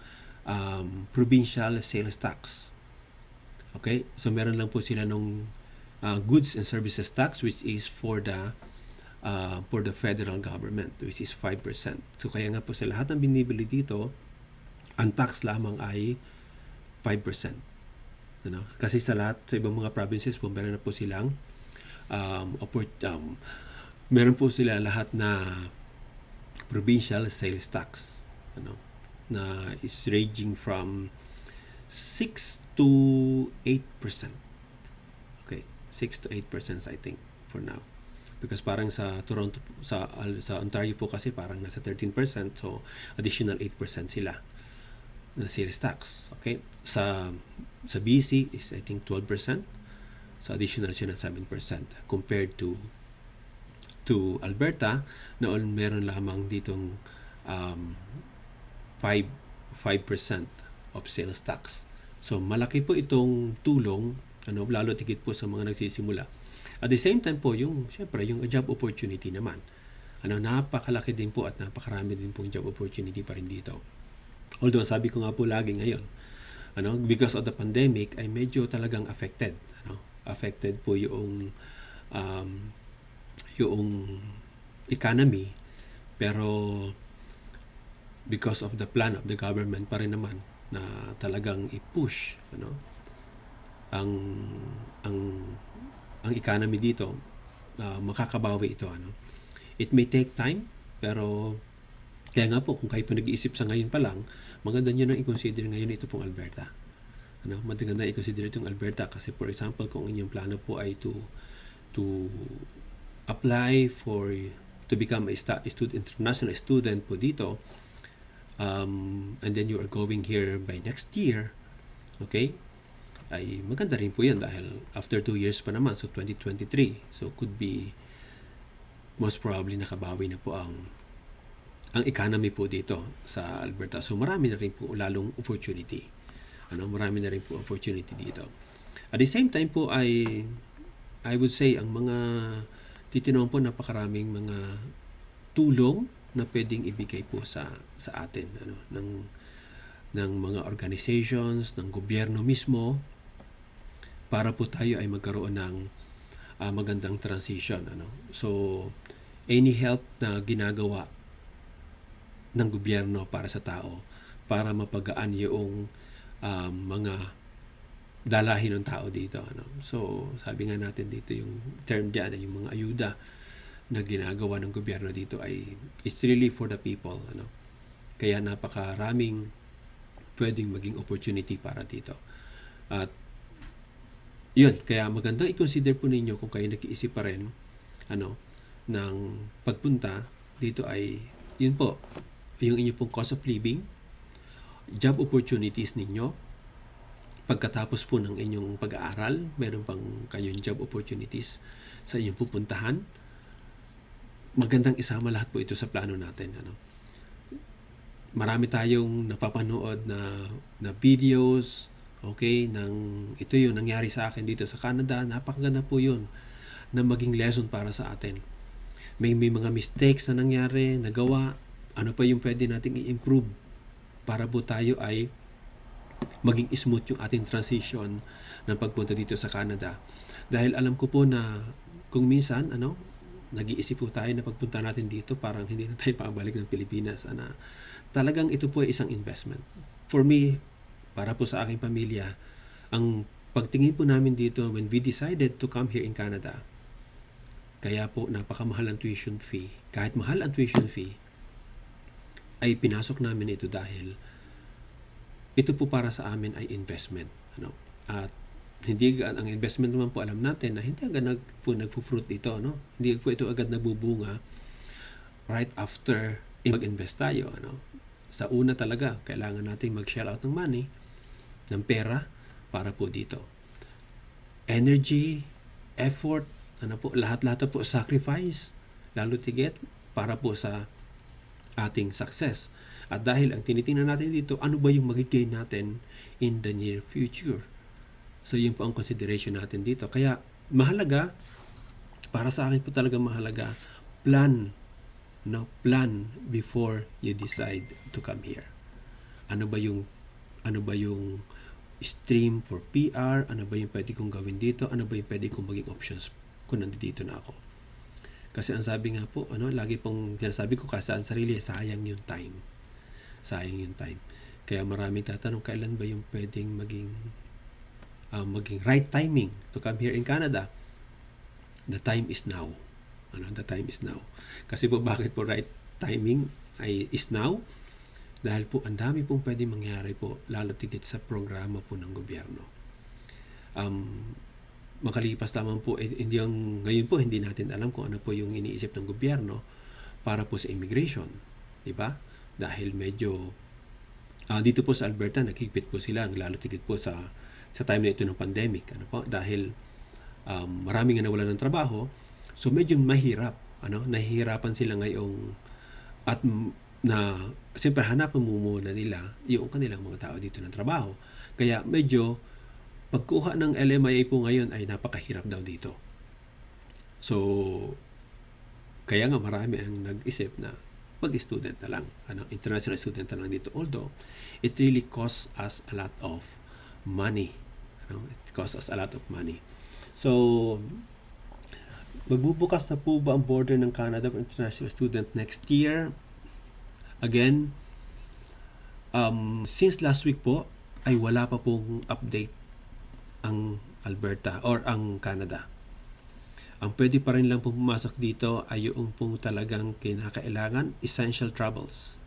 provincial sales tax. Okay? So, meron lang po sila nung goods and services tax, which is for the federal government, which is 5%. So, kaya nga po sa lahat ng binibili dito, ang tax lamang ay 5%. Kasi sa ibang mga provinces po, meron na po silang meron po sila lahat na provincial sales tax, na is ranging from 6 to 8%. Okay, 6 to 8% I think for now. Because parang sa Toronto, sa Ontario po kasi parang nasa 13%, so additional 8% sila na sales tax. Okay, sa BC is I think 12%, so additional siya na 7% compared to Alberta na meron lamang ditong 5% of sales tax. So malaki po itong tulong, lalo tigit po sa mga nagsisimula. At the same time po, syempre yung job opportunity naman. Napakalaki din po at napakarami din pong job opportunity pa rin dito. Although sabi ko nga po lagi ngayon, because of the pandemic ay medyo talagang affected. Affected po yung economy, pero because of the plan of the government pa rin naman na talagang i-push ang ang ang economy dito, makakabawi ito. It may take time, pero kaya nga po kung kayo po nag-iisip sa ngayon pa lang, maganda nyo nang i-consider ngayon ito pong Alberta. Maganda i-consider itong Alberta kasi for example kung inyong plano po ay to apply to become a international student po dito, and then you are going here by next year, okay, ay maganda rin po yan dahil after 2 years pa naman, so 2023, so could be most probably nakabawi na po ang economy po dito sa Alberta. So marami na rin po lalong opportunity. Marami na rin po opportunity dito. At the same time po I would say ang mga titinaw po napakaraming mga tulong na pwedeng ibigay po sa atin ng mga organizations, ng gobyerno mismo para po tayo ay magkaroon ng magandang transition. So any help na ginagawa ng gobyerno para sa tao para mapagaan yung mga dalahin ng tao dito. So sabi nga natin dito yung term diyan, yung mga ayuda na ginagawa ng gobyerno dito ay it's really for the people. Kaya napakaraming pwedeng maging opportunity para dito. At yun, kaya maganda i-consider po ninyo kung kayo nag-iisip pa rin ng pagpunta dito ay yun po, yung inyo pong cost of living, job opportunities ninyo, pagkatapos po ng inyong pag-aaral, meron pang kayong job opportunities sa inyong pupuntahan. Magandang isama lahat po ito sa plano natin. Marami tayong napapanood na videos, okay, ito yung nangyari sa akin dito sa Canada. Napakaganda po yun na maging lesson para sa atin. May mga mistakes na nangyari, nagawa, ano pa yung pwede nating i-improve para po tayo ay maging smooth yung ating transition ng pagpunta dito sa Canada. Dahil alam ko po na kung minsan, nag-iisip po tayo na pagpunta natin dito, parang hindi na tayo pabalik ng Pilipinas. Talagang ito po ay isang investment. For me, para po sa aking pamilya, ang pagtingin po namin dito when we decided to come here in Canada, kaya po napakamahal ang tuition fee. Kahit mahal ang tuition fee, ay pinasok namin ito dahil ito po para sa amin ay investment. At hindi ang investment naman po alam natin na hindi agad nagpo-fruit ito. Hindi po ito agad nabubunga right after mag-invest tayo. Sa una talaga, kailangan natin mag-shell out ng money, ng pera, para po dito. Energy, effort, lahat-lahat po sacrifice, lalo tigit, para po sa ating success. At dahil ang tinitingnan natin dito, ano ba yung mag-gain natin in the near future? So yun po ang consideration natin dito. Kaya mahalaga, para sa akin po talaga mahalaga, plan before you decide to come here. Ano ba yung stream for PR? Ano ba yung pwede kong gawin dito? Ano ba yung pwede kong maging options kung nandito na ako? Kasi ang sabi nga po, lagi pong sinasabi ko kasi ang sarili, sayang yung time. Sayang yung time. Kaya maraming tatanong, kailan ba yung pwedeng maging right timing to come here in Canada? The time is now. The time is now. Kasi po bakit po right timing is now? Dahil po ang dami pong pwedeng mangyari po, lalo tigit sa programa po ng gobyerno. Makalipas lamang po, ngayon po hindi natin alam kung ano po yung iniisip ng gobyerno para po sa immigration, di ba? Dahil medyo dito po sa Alberta naghigpit po sila, lalo tigit po sa time na ito ng pandemic, dahil maraming nga nawalan ng trabaho, so medyo mahirap, nahihirapan sila ngayong at na siyempre hanapan muna nila yung kanilang mga tao dito ng trabaho. Kaya medyo pagkuha ng LMIA po ngayon ay napakahirap daw dito. So, Kaya nga marami ang nag-isip na mag-student na lang, international student na lang dito. Although, it really costs us a lot of money. It costs us a lot of money. So, magbubukas na po ba ang border ng Canada for international student next year? Again, since last week po, ay wala pa pong update ang Alberta or ang Canada. Ang pwede pa rin lang pong pumasok dito ay yung pong talagang kinakailangan, essential travels.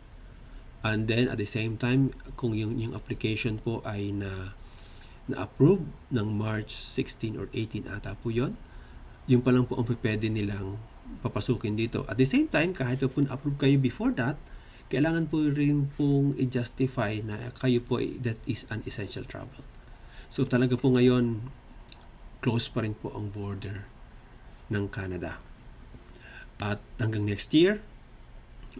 And then, at the same time, kung yung application po ay na-approve ng March 16 or 18 ata po yun, yung pa lang po ang pwede nilang papasukin dito. At the same time, kahit po na-approve kayo before that, kailangan po rin pong i-justify na kayo po that is an essential travel. So talaga po ngayon, close pa rin po ang border ng Canada. At hanggang next year,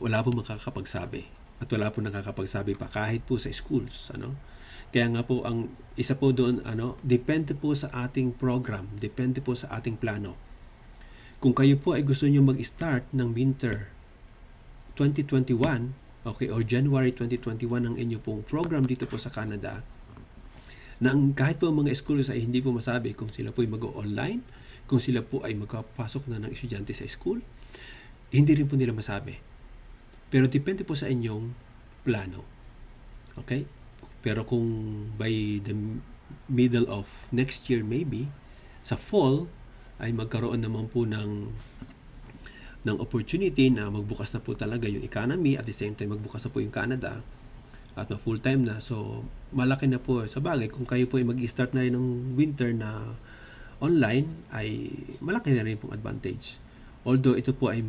wala po makakapagsabi. At wala po nakakapagsabi pa kahit po sa schools. Kaya nga po, ang isa po doon, depende po sa ating program, depende po sa ating plano. Kung kayo po ay gusto nyo mag-start ng winter 2021, okay, or January 2021 ang inyo pong program dito po sa Canada, na kahit po ang mga schools ay hindi po masabi kung sila po ay mag-online, kung sila po ay magpapasok na ng estudyante sa school, hindi rin po nila masabi. Pero depende po sa inyong plano. Okay? Pero kung by the middle of next year maybe, sa fall, ay magkaroon naman po ng opportunity na magbukas na po talaga yung economy, at the same time magbukas na po yung Canada at na full time na. So malaki na po sa bagay kung kayo po ay mag-start na rin ng winter na online, ay malaki na rin pong advantage. Although ito po ay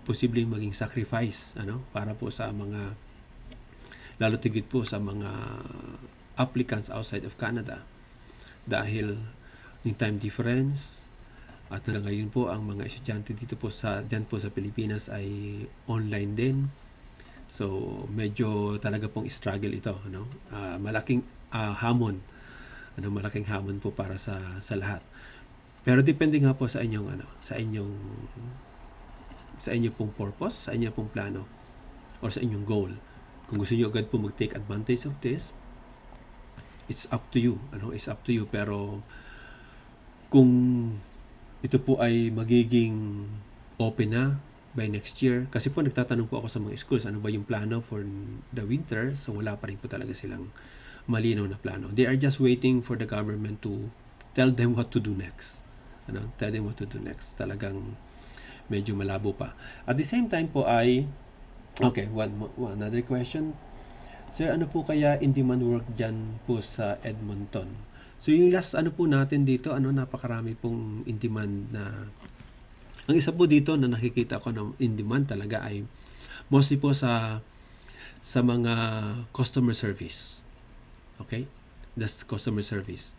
posibleng maging sacrifice para po sa mga, lalo tigit po sa mga applicants outside of Canada, dahil yung time difference. At hanggang ngayon po, ang mga estudyante dito po dyan po sa Pilipinas ay online din. So, medyo talaga pong struggle ito. Malaking hamon. Malaking hamon po para sa lahat. Pero depende nga po sa inyong, sa inyong pong purpose, sa inyong pong plano, or sa inyong goal. Kung gusto niyo agad po mag-take advantage of this, it's up to you. It's up to you. Pero, kung ito po ay magiging open na by next year, kasi po nagtatanong po ako sa mga schools, ano ba yung plano for the winter? So wala pa rin po talaga silang malinaw na plano. They are just waiting for the government to tell them what to do next. Tell them what to do next. Talagang medyo malabo pa. At the same time po ay, okay, another question. Sir, ano po kaya in-demand work dyan po sa Edmonton? So yung last po natin dito, napakarami pong in-demand na, ang isa po dito na nakikita ko na in-demand talaga ay mostly po sa mga customer service. Okay? That's customer service.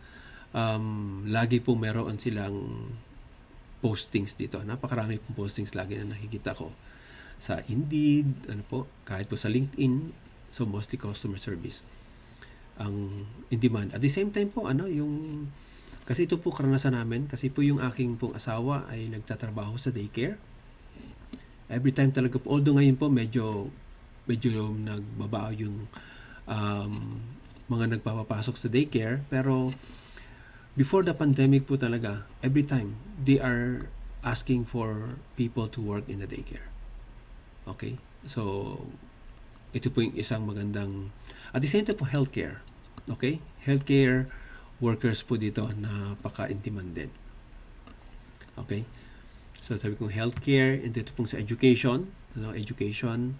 Lagi po meron silang postings dito. Napakarami pong postings lagi na nakikita ko sa Indeed, kahit po sa LinkedIn. So mostly customer service ang in demand. At the same time po, kasi ito po karanasan namin, kasi po yung aking pong asawa ay nagtatrabaho sa daycare. Every time talaga po, although ngayon po medyo nagbabao yung mga nagpapapasok sa daycare, pero before the pandemic po talaga, every time they are asking for people to work in the daycare. Okay? So ito po yung isang magandang, at the same time po, healthcare. Okay? Healthcare workers po dito na napaka-in-demand din. Okay? So sabi kong healthcare, and dito pong sa education, education,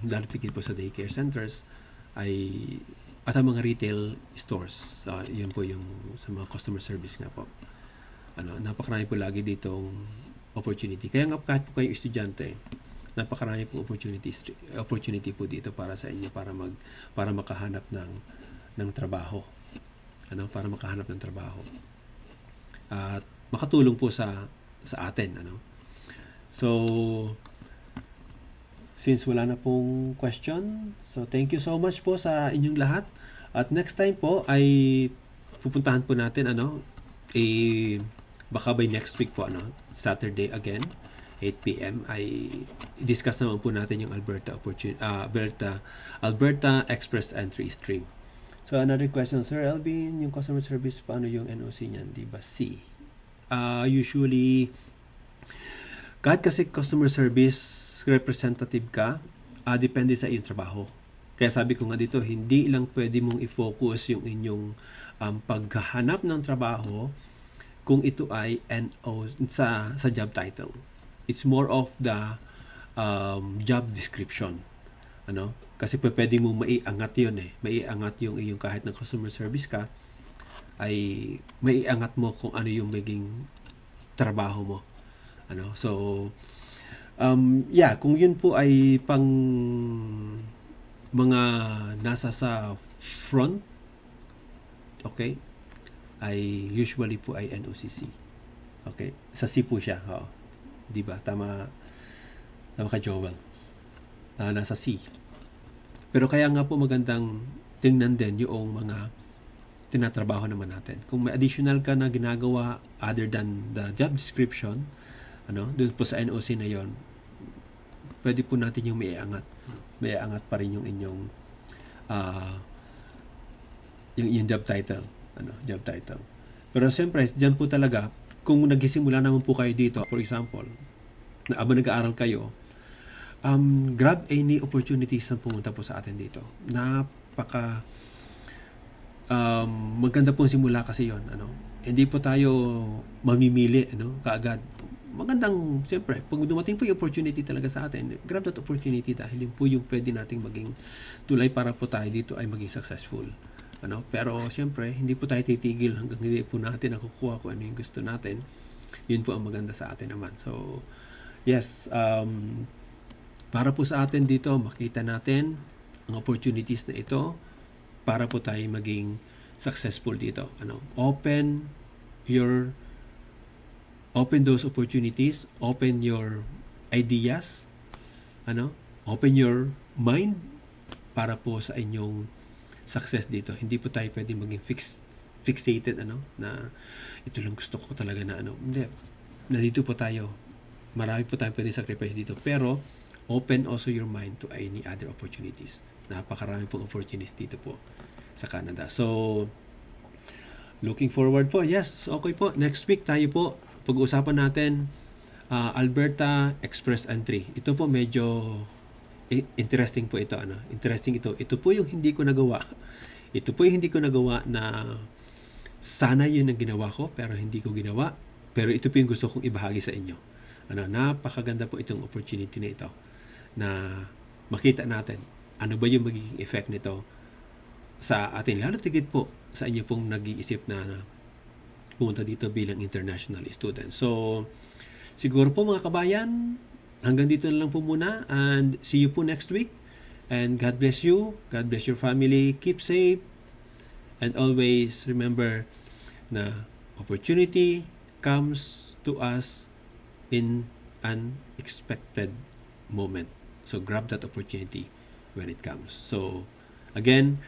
lalo tigil po sa daycare centers, at sa mga retail stores. Yun po yung sa mga customer service nga po. Napakarami po lagi ditong opportunity. Kaya nga kahit po kayo estudyante, napakarami po opportunity po dito para sa inyo para makahanap ng trabaho. Para makahanap ng trabaho. At makatulong po sa atin, So since wala na pong question, so thank you so much po sa inyong lahat. At next time po ay pupuntahan po natin baka by next week po Saturday again. 8 p.m. ay discuss naman po natin yung Alberta Express Entry Stream. So another question, Sir Elvin, yung customer service, paano yung NOC niyan? Di ba C? Usually, kahit kasi customer service representative ka, depende sa iyong trabaho. Kaya sabi ko nga dito, hindi lang pwede mong i-focus yung inyong paghahanap ng trabaho kung ito ay sa job title. It's more of the job description. Ano? Kasi pwede mo maiangat yun eh. Maiangat yung iyong kahit na customer service ka, ay maiangat mo kung ano yung maging trabaho mo. Ano? So, kung yun po ay pang mga nasa sa front, okay, ay usually po ay NOCC. Okay? Sa C po siya. Oo. Di ba? Tama ka, Joel. Nasa C. Pero kaya nga po magandang tingnan din yung mga tinatrabaho naman natin. Kung may additional ka na ginagawa other than the job description, doon po sa NOC na yon, pwede po natin yung maiangat. Maiangat pa rin yung inyong yung job title. Job title. Pero siyempre, dyan po talaga, kung nagsisimula naman po kayo dito, for example, na abang nag-aaral kayo, grab any opportunities na pumunta po sa atin dito. Napaka maganda pong simula kasi yon. Hindi po tayo mamimili kaagad. Magandang, siyempre, pag dumating po yung opportunity talaga sa atin, grab that opportunity dahil yun po yung pwede nating maging tulay para po tayo dito ay maging successful. Pero siyempre, hindi po tayo titigil hanggang hindi po natin nakukuha kung ano yung gusto natin. Yun po ang maganda sa atin naman. So, yes, para po sa atin dito, makita natin ang opportunities na ito para po tayo maging successful dito. Open those opportunities, open your ideas, open your mind para po sa inyong success dito. Hindi po tayo pwedeng maging fixated na ito lang gusto ko talaga na Hindi. Nandito po tayo. Marami po tayong pwedeng sacrifice dito. Pero open also your mind to any other opportunities. Napakarami pong opportunities dito po sa Canada. So, looking forward po. Yes, okay po. Next week tayo po pag-uusapan natin Alberta Express Entry. Ito po medyo interesting po ito. Interesting ito. Ito po yung hindi ko nagawa. Ito po yung hindi ko nagawa na sana yun ang ginawa ko pero hindi ko ginawa. Pero ito po yung gusto kong ibahagi sa inyo. Napakaganda po itong opportunity na ito na makita natin ano ba yung magiging effect nito sa atin. Lalo tigit po sa inyo pong nag-iisip na pumunta dito bilang international student. So, siguro po mga kabayan, hanggang dito na lang po muna and see you po next week. And God bless you. God bless your family. Keep safe. And always remember na opportunity comes to us in unexpected moment. So, grab that opportunity when it comes. So, again,